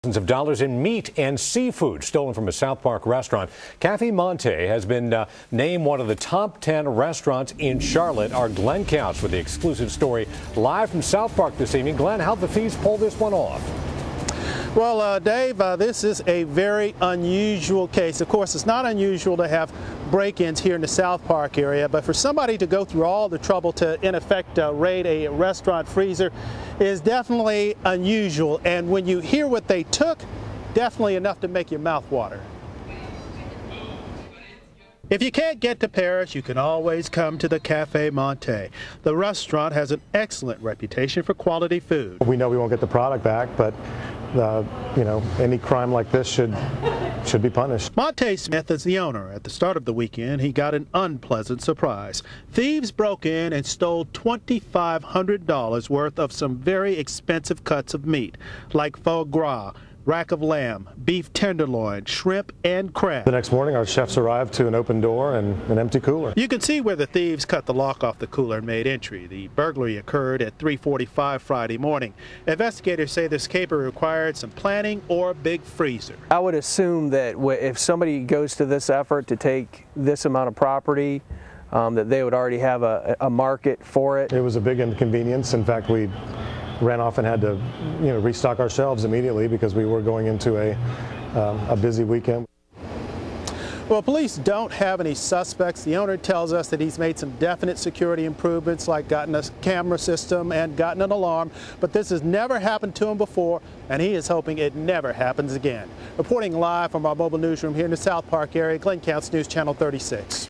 Thousands of dollars in meat and seafood stolen from a SouthPark restaurant. Cafe Monte has been named one of the top 10 restaurants in Charlotte. Our Glenn Couch with the exclusive story live from SouthPark this evening. Glenn, how'd the thieves pull this one off? Well, Dave, this is a very unusual case. Of course, it's not unusual to have break-ins here in the SouthPark area, but for somebody to go through all the trouble to, in effect, raid a restaurant freezer is definitely unusual. And when you hear what they took, definitely enough to make your mouth water. If you can't get to Paris, you can always come to the Cafe Monte. The restaurant has an excellent reputation for quality food. We know we won't get the product back, but any crime like this should be punished. Monte Smith is the owner. At the start of the weekend, he got an unpleasant surprise. Thieves broke in and stole $2,500 worth of some very expensive cuts of meat, like foie gras, rack of lamb, beef tenderloin, shrimp, and crab. The next morning, our chefs arrived to an open door and an empty cooler. You can see where the thieves cut the lock off the cooler and made entry. The burglary occurred at 3:45 Friday morning. Investigators say this caper required some planning or a big freezer. I would assume that if somebody goes to this effort to take this amount of property, that they would already have a market for it. It was a big inconvenience. In fact, we ran off and had to restock our shelves immediately because we were going into a busy weekend. Well, police don't have any suspects. The owner tells us that he's made some definite security improvements, like gotten a camera system and gotten an alarm, but this has never happened to him before, and he is hoping it never happens again. Reporting live from our mobile newsroom here in the SouthPark area, Glenn Couch, News Channel 36.